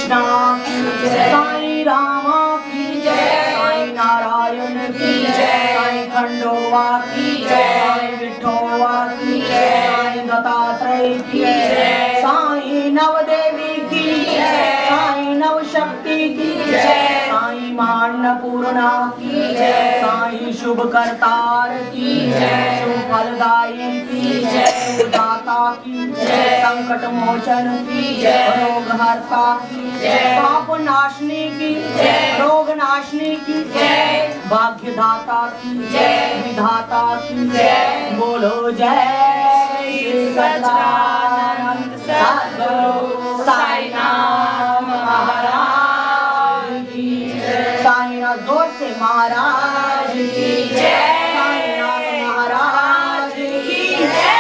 कृष्णा साईं रामा की जय, साईं नारायण की जय, साईं खंडोबा की जय, साईं विठोबा की जय, साईं दत्तात्रेय की जय, साईं नवदेवी की जय, साईं नवशक्ति की जय, साईं अन्नपूर्णा की जय, साईं शुभ करतार की जय, शुभ फलदाई की जय, दाता की जय, संकट मोचन की जय, रोग हरता की जय, पाप नाशनी की जय, रोग नाशनी की जय, भाग्य दाता की जय, विधाता की जय, बोलो जय सच्चिदानंद सद्गुरु साईनाथ महाराज की जय, साईनाथ जोर से महाराज की जय, साईनाथ महाराज की जय।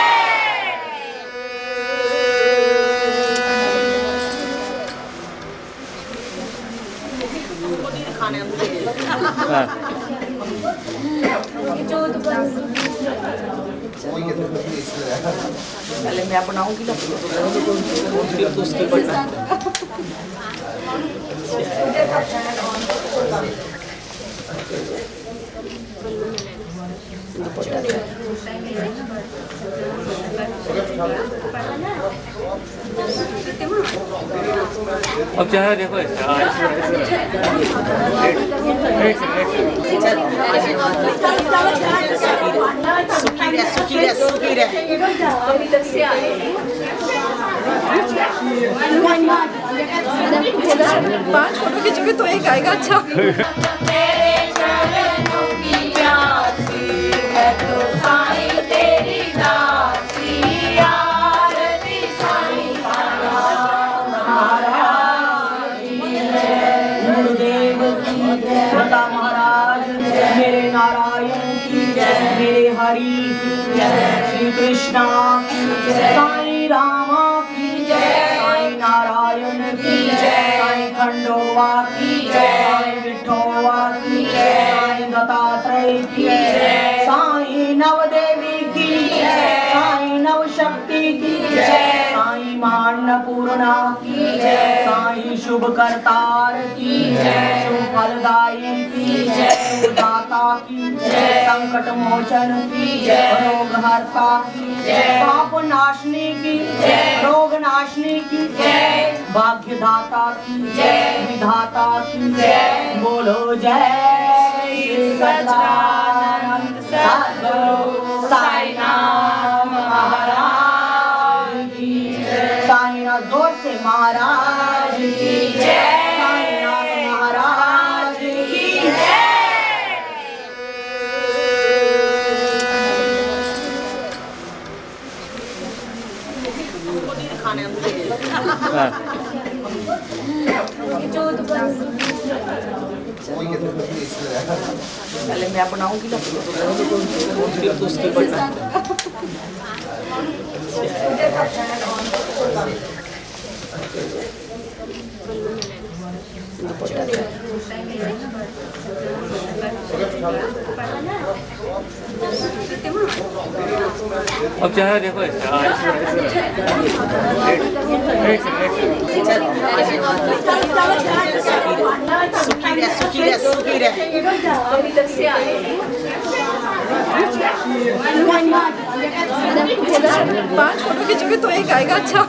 पहले मैं बनाऊंगी ना फिर तो उसकी बनना। अब चेहरा देखो इसका। सुखी रहे। पांच फोटो खींचोगे तो एक आएगा। अच्छा महाराज मेरे नारायण की जय, मेरे हरि की जय, श्री कृष्णा साईं रामा की जय, साईं नारायण की जय, साईं खंडोबा की जय, साईं विठोबा की जय, साईं दत्तात्रेय की जय, साईं नवदेवी की जय, साईं नवशक्ति की जय, साईं अन्नपूर्णा की जय, साईं शुभ करतार की जय, शुभ फलदाई की जय, दाता की जय, संकट मोचन की जय, रोग हरता की जय, पाप नाशनी की जय, रोग नाशनी की जय, भाग्य दाता की जय, विधाता की जय, बोलो जय सच्चिदानंद सद्गुरु साईनाथ महाराज की जय, साईनाथ जोर से महाराज की जय, साईनाथ महाराज की जय। पहले मैं बनाऊंगी ना फिर तो उसकी बनना। अब चेहरा देखो इसका। सुखी रहे। पांच फोटो खींचोगे तो एक आएगा। अच्छा